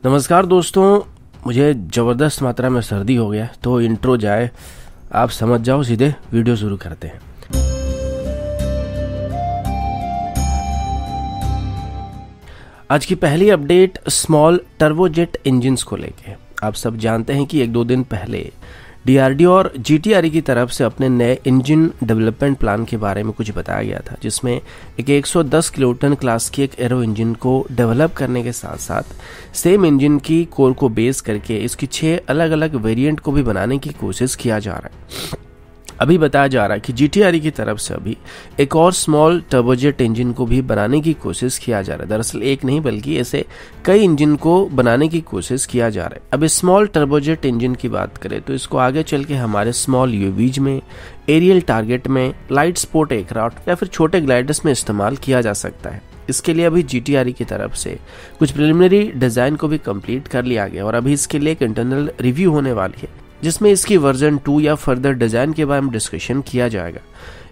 नमस्कार दोस्तों, मुझे ज़बरदस्त मात्रा में सर्दी हो गया तो इंट्रो जाए आप समझ जाओ, सीधे वीडियो शुरू करते हैं। आज की पहली अपडेट स्मॉल टर्बोजेट इंजन्स को लेके। आप सब जानते हैं कि 1-2 दिन पहले डीआरडीओ और जीटीआरई की तरफ से अपने नए इंजन डेवलपमेंट प्लान के बारे में कुछ बताया गया था, जिसमें एक 110 किलोटन क्लास की एक एरो इंजन को डेवलप करने के साथ साथ सेम इंजन की कोर को बेस करके इसकी 6 अलग अलग वेरिएंट को भी बनाने की कोशिश किया जा रहा है। अभी बताया जा रहा है कि जीटीआरई की तरफ से अभी एक और स्मॉल टर्बोजेट इंजन को भी बनाने की कोशिश किया जा रहा है। दरअसल एक नहीं बल्कि ऐसे कई इंजन को बनाने की कोशिश किया जा रहा है। अब इस स्मॉल टर्बोजेट इंजन की बात करें तो इसको आगे चल के हमारे स्मॉल यूवीज में, एरियल टारगेट में, लाइट स्पोर्ट एयरक्राफ्ट या फिर छोटे ग्लाइडर्स में इस्तेमाल किया जा सकता है। इसके लिए अभी जीटीआरई की तरफ से कुछ प्रिलिमिनरी डिजाइन को भी कंप्लीट कर लिया गया और अभी इसके लिए एक इंटरनल रिव्यू होने वाली है, जिसमें इसकी वर्जन 2 या फर्दर डिजाइन के बारे में डिस्कशन किया जाएगा।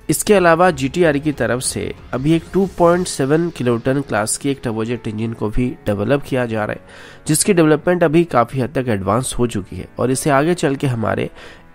इसके अलावा जीटीआरई की तरफ से अभी एक 2.7 किलोटन क्लास की एक टर्बोजेट इंजन को भी डेवलप किया जा रहा है, जिसकी डेवलपमेंट अभी काफी हद तक एडवांस हो चुकी है और इसे आगे चल के हमारे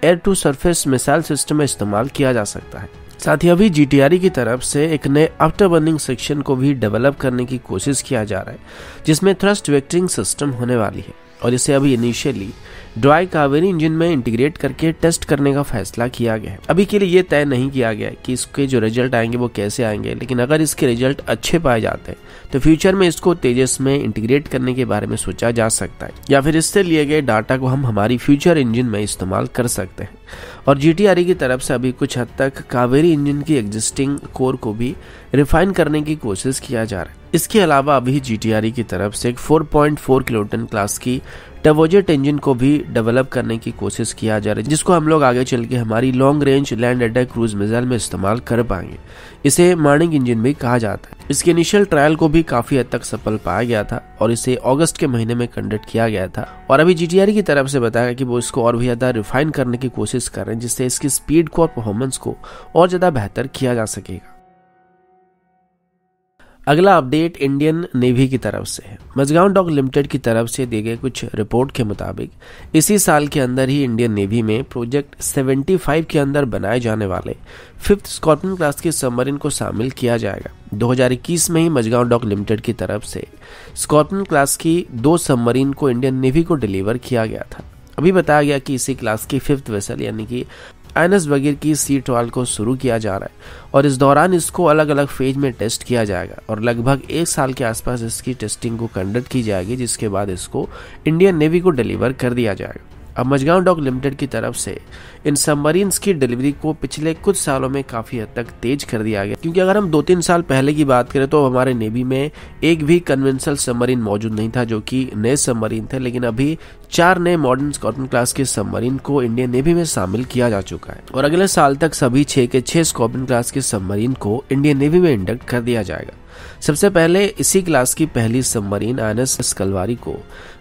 air to surface missile system में इस्तेमाल किया जा सकता है। साथ ही अभी जीटीआरई की तरफ से एक नए आफ्टर बर्निंग सेक्शन को भी डेवलप करने की कोशिश किया जा रहा है, जिसमें थ्रस्ट वेक्टरिंग सिस्टम होने वाली है और इसे अभी इनिशियली ड्राई कावेरी इंजन में इंटीग्रेट करके टेस्ट करने का फैसला किया गया है। अभी के लिए ये तय नहीं किया गया है कि इसके जो रिजल्ट आएंगे वो कैसे आएंगे, लेकिन अगर इसके रिजल्ट अच्छे पाए जाते हैं तो फ्यूचर में इसको तेजस में इंटीग्रेट करने के बारे में सोचा जा सकता है या फिर इससे लिए गए डाटा को हम हमारी फ्यूचर इंजन में इस्तेमाल कर सकते हैं। और जीटीआरई की तरफ से अभी कुछ हद तक कावेरी इंजन की एग्जिस्टिंग कोर को भी रिफाइन करने की कोशिश किया जा रहा है। इसके अलावा अभी जीटीआरई की तरफ से एक 4.4 किलोटन क्लास की टर्बोजेट इंजन को भी डेवलप करने की कोशिश किया जा रहा है, जिसको हम लोग आगे चल के हमारी long range land attack cruise missile में इस्तेमाल कर पाएंगे। इसे मार्निंग इंजन भी कहा जाता है। इसके इनिशियल ट्रायल को भी काफी हद तक सफल पाया गया था और इसे अगस्त के महीने में कंडक्ट किया गया था और अभी जीटीआरई की तरफ से बताया कि वो इसको और भी ज्यादा रिफाइन करने की कोशिश कर रहे हैं, जिससे इसकी स्पीड को और परफॉर्मेंस को और ज्यादा बेहतर किया जा सकेगा। अगला अपडेट इंडियन नेवी की तरफ से है। मझगांव डॉक लिमिटेड की तरफ से दिए गए कुछ रिपोर्ट के मुताबिक इसी साल के अंदर ही इंडियन नेवी में प्रोजेक्ट 75 के अंदर बनाए जाने वाले 5th स्कॉर्पियन क्लास के सबमरीन को शामिल किया जाएगा। 2021 में ही मझगांव डॉक लिमिटेड की तरफ से स्कॉर्पियन क्लास की 2 सबमरीन को इंडियन नेवी को डिलीवर किया गया था। अभी बताया गया कि इसी क्लास की 5th वेसल यानी कि आईएनएस बगीर की सी ट्रायल को शुरू किया जा रहा है और इस दौरान इसको अलग अलग फेज में टेस्ट किया जाएगा और लगभग 1 साल के आसपास इसकी टेस्टिंग को कंडक्ट की जाएगी, जिसके बाद इसको इंडियन नेवी को डिलीवर कर दिया जाएगा। अब मझगांव डॉक लिमिटेड की तरफ से इन सबमरीन्स की डिलीवरी को पिछले कुछ सालों में काफी हद तक तेज कर दिया गया, क्योंकि अगर हम 2-3 साल पहले की बात करें तो हमारे नेवी में एक भी कन्वेंशनल सबमरीन मौजूद नहीं था जो कि नए सबमरीन थे, लेकिन अभी 4 नए मॉडर्न स्कॉर्पियन क्लास के सबमरीन को इंडियन नेवी में शामिल किया जा चुका है और अगले साल तक सभी 6 के 6 स्कॉर्पियन क्लास के सबमरीन को इंडियन नेवी में इंडक्ट कर दिया जाएगा। सबसे पहले इसी क्लास की पहली सबमरीन आईएनएस कलवारी को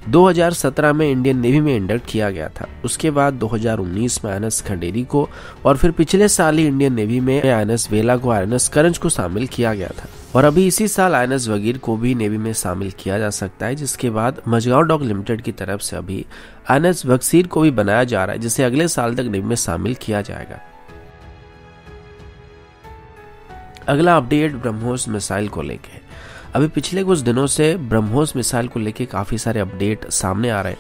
2017 में इंडियन नेवी में इंडक्ट किया गया था। उसके बाद 2019 में आईएनएस खंडेरी को और फिर पिछले साल ही इंडियन नेवी में आईएनएस वेला को, आईएनएस करंज को शामिल किया गया था और अभी इसी साल आईएनएस वगीर को भी नेवी में शामिल किया जा सकता है, जिसके बाद मझगांव डॉक लिमिटेड की तरफ से अभी आईएनएस बक्सीर को भी बनाया जा रहा है, जिसे अगले साल तक नेवी में शामिल किया जाएगा। अगला अपडेट ब्रह्मोस मिसाइल को लेके। अभी पिछले कुछ दिनों से ब्रह्मोस मिसाइल को लेके काफी सारे अपडेट सामने आ रहे हैं।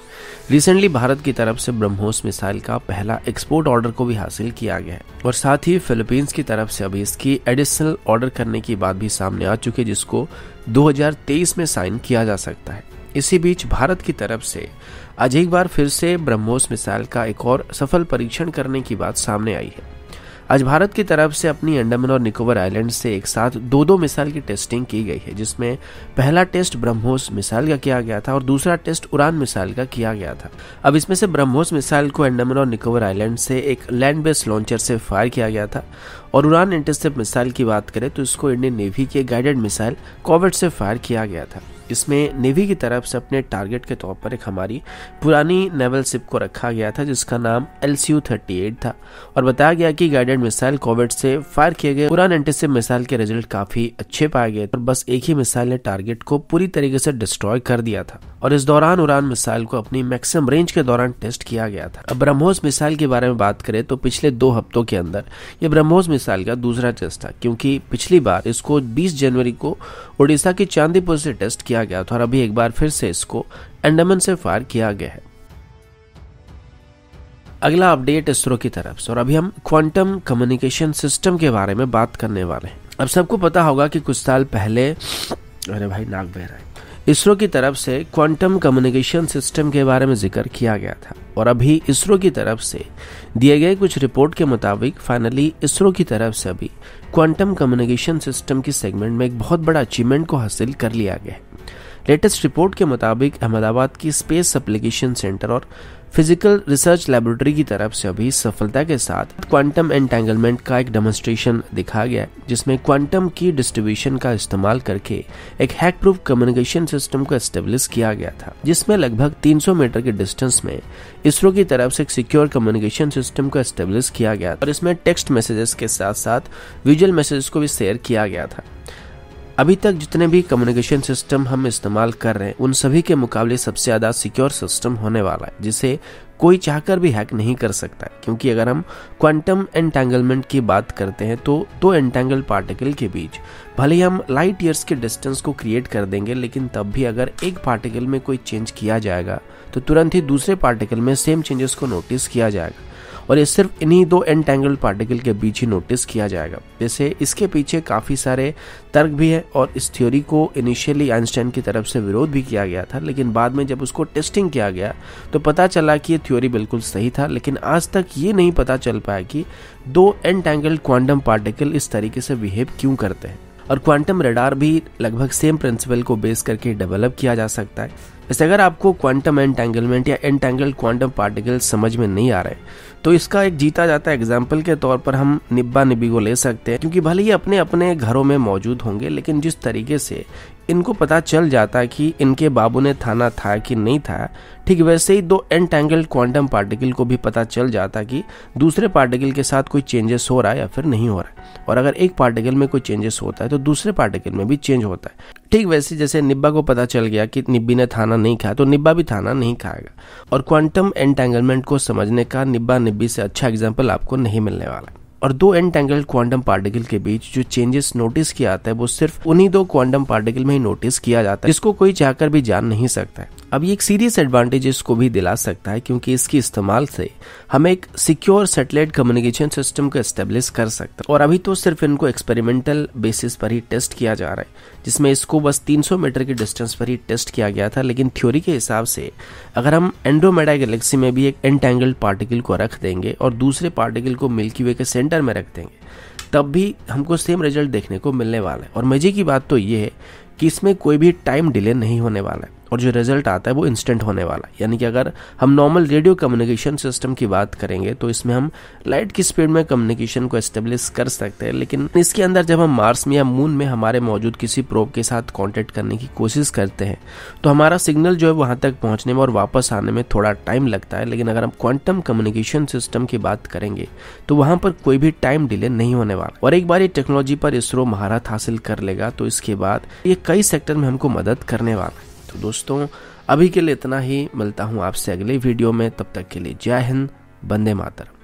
रिसेंटली भारत की तरफ से ब्रह्मोस मिसाइल का पहला एक्सपोर्ट ऑर्डर को भी हासिल किया गया है और साथ ही फिलीपींस की तरफ से अभी इसकी एडिशनल ऑर्डर करने की बात भी सामने आ चुकी है, जिसको 2023 में साइन किया जा सकता है। इसी बीच भारत की तरफ से आज एक बार फिर से ब्रह्मोस मिसाइल का एक और सफल परीक्षण करने की बात सामने आई है। आज भारत की तरफ से अपनी अंडमान और निकोबार आइलैंड से एक साथ 2 मिसाइल की टेस्टिंग की गई है, जिसमें पहला टेस्ट ब्रह्मोस मिसाइल का किया गया था और दूसरा टेस्ट उड़ान मिसाइल का किया गया था। अब इसमें से ब्रह्मोस मिसाइल को अंडमान और निकोबार आइलैंड से एक लैंड बेस्ड लॉन्चर से फायर किया गया था और उड़ान इंटरसेप्ट मिसाइल की बात करें तो इसको इंडियन नेवी के गाइडेड मिसाइल कॉर्वेट से फायर किया गया था। इसमें नेवी की तरफ से अपने टारगेट के तौर पर एक हमारी पुरानी नेवल शिप को रखा गया था, जिसका नाम LCU-38 था और बताया गया कि गाइडेड मिसाइल कॉर्वेट से फायर किए गए उड़ान एंटीशिप मिसाइल के रिजल्ट काफी अच्छे पाए गए और बस एक ही मिसाइल ने टारगेट को पूरी तरीके से डिस्ट्रॉय कर दिया था। और इस दौरान उड़ान मिसाइल को अपनी मैक्सिमम रेंज के दौरान टेस्ट किया गया था। अब ब्रह्मोस मिसाइल के बारे में बात करें तो पिछले 2 हफ्तों के अंदर ये ब्रह्मोस मिसाइल का दूसरा टेस्ट था, क्योंकि पिछली बार इसको 20 जनवरी को ओडिशा की चांदीपुर से टेस्ट किया गया था और अभी एक बार फिर से इसको अंडमान से फायर किया गया है। अगला अपडेट इसरो की तरफ से, और अभी हम क्वांटम कम्युनिकेशन सिस्टम के बारे में बात करने वाले हैं। अब सबको पता होगा कि कुछ साल पहले, अरे भाई नाक बह रहा है, इसरो की तरफ से क्वांटम कम्युनिकेशन सिस्टम के बारे में जिक्र किया गया था और अभी इसरो की तरफ से दिए गए कुछ रिपोर्ट के मुताबिक फाइनली इसरो की तरफ से अभी क्वांटम कम्युनिकेशन सिस्टम की सेगमेंट में एक बहुत बड़ा अचीवमेंट को हासिल कर लिया गया है। लेटेस्ट रिपोर्ट के मुताबिक अहमदाबाद की स्पेस एप्लीकेशन सेंटर और फिजिकल रिसर्च लेबोरेटरी की तरफ से अभी सफलता के साथ क्वांटम एंटेंगलमेंट का एक डेमोन्स्ट्रेशन दिखाया गया है, जिसमें क्वांटम की डिस्ट्रीब्यूशन का इस्तेमाल करके एक हैक प्रूफ कम्युनिकेशन सिस्टम को एस्टेब्लिश किया गया था, जिसमें लगभग 300 मीटर के डिस्टेंस में इसरो की तरफ से एक सिक्योर कम्युनिकेशन सिस्टम को एस्टेब्लिश किया गया और इसमें टेक्स्ट मैसेजेस के साथ साथ विजुअल मैसेजेस को भी शेयर किया गया था। अभी तक जितने भी कम्युनिकेशन सिस्टम हम इस्तेमाल कर रहे हैं उन सभी के मुकाबले सबसे ज़्यादा सिक्योर सिस्टम होने वाला है, जिसे कोई चाहकर भी हैक नहीं कर सकता है। क्योंकि अगर हम क्वांटम एंटेंगलमेंट की बात करते हैं तो 2 एंटेंगल पार्टिकल के बीच भले ही हम लाइट ईयर्स के डिस्टेंस को क्रिएट कर देंगे, लेकिन तब भी अगर एक पार्टिकल में कोई चेंज किया जाएगा तो तुरंत ही दूसरे पार्टिकल में सेम चेंजेस को नोटिस किया जाएगा, और ये सिर्फ इन्हीं 2 एंटेंगल पार्टिकल के बीच ही नोटिस किया जाएगा। जैसे इसके पीछे काफ़ी सारे तर्क भी है और इस थ्योरी को इनिशियली आइंस्टाइन की तरफ से विरोध भी किया गया था, लेकिन बाद में जब उसको टेस्टिंग किया गया तो पता चला कि ये थ्योरी बिल्कुल सही था। लेकिन आज तक ये नहीं पता चल पाया कि 2 एंटेंगल क्वांटम पार्टिकल इस तरीके से बिहेव क्यों करते हैं। और क्वांटम रडार भी लगभग सेम प्रिंसिपल को बेस करके डेवलप किया जा सकता है। वैसे अगर आपको क्वांटम एंटेंगलमेंट या एंटेंगल क्वांटम पार्टिकल समझ में नहीं आ रहे तो इसका एक जीता जाता एग्जाम्पल के तौर पर हम निब्बा निब्बी को ले सकते हैं, क्योंकि भले ही अपने अपने घरों में मौजूद होंगे, लेकिन जिस तरीके से इनको पता चल जाता है कि इनके बाबू ने थाना था कि नहीं था, ठीक वैसे ही 2 एंटेंगल क्वांटम पार्टिकल को भी पता चल जाता कि दूसरे पार्टिकल के साथ कोई चेंजेस हो रहा है या फिर नहीं हो रहा है। और अगर एक पार्टिकल में कोई चेंजेस होता है तो दूसरे पार्टिकल में भी चेंज होता है। ठीक वैसे जैसे निब्बा को पता चल गया कि निब्बी ने थाना नहीं खाया तो निब्बा भी थाना नहीं खाएगा। और क्वांटम एंटेंगलमेंट को समझने का निब्बा निब्बी से अच्छा एग्जाम्पल आपको नहीं मिलने वाला। और 2 एंटेंगल क्वांटम पार्टिकल के बीच जो चेंजेस नोटिस किया जाता है वो सिर्फ उन्हीं 2 क्वांटम पार्टिकल में ही नोटिस किया जाता है, जिसको कोई चाहकर भी जान नहीं सकता है। अब ये एक सीरियस एडवांटेजेस को भी दिला सकता है, क्योंकि इसके इस्तेमाल से हम एक सिक्योर सैटेलाइट कम्युनिकेशन सिस्टम को एस्टेब्लिश कर सकते हैं। और अभी तो सिर्फ इनको एक्सपेरिमेंटल बेसिस पर ही टेस्ट किया जा रहा है, जिसमें इसको बस 300 मीटर की डिस्टेंस पर ही टेस्ट किया गया था। लेकिन थ्योरी के हिसाब से अगर हम एंड्रोमेडा गैलेक्सी में भी एक एंटेंगल्ड पार्टिकल को रख देंगे और दूसरे पार्टिकल को मिल्की वे के सेंटर में रख देंगे, तब भी हमको सेम रिजल्ट देखने को मिलने वाला है। और मजे की बात तो ये है कि इसमें कोई भी टाइम डिले नहीं होने वाला है और जो रिजल्ट आता है वो इंस्टेंट होने वाला है। यानी कि अगर हम नॉर्मल रेडियो कम्युनिकेशन सिस्टम की बात करेंगे तो इसमें हम लाइट की स्पीड में कम्युनिकेशन को एस्टेब्लिश कर सकते हैं, लेकिन इसके अंदर जब हम मार्स में या मून में हमारे मौजूद किसी प्रोब के साथ कांटेक्ट करने की कोशिश करते हैं तो हमारा सिग्नल जो है वहां तक पहुंचने में और वापस आने में थोड़ा टाइम लगता है। लेकिन अगर हम क्वांटम कम्युनिकेशन सिस्टम की बात करेंगे तो वहां पर कोई भी टाइम डिले नहीं होने वाला। और एक बार ये टेक्नोलॉजी पर इसरो महारत हासिल कर लेगा तो इसके बाद ये कई सेक्टर में हमको मदद करने वाला है। तो दोस्तों अभी के लिए इतना ही, मिलता हूं आपसे अगले वीडियो में, तब तक के लिए जय हिंद, वंदे मातरम।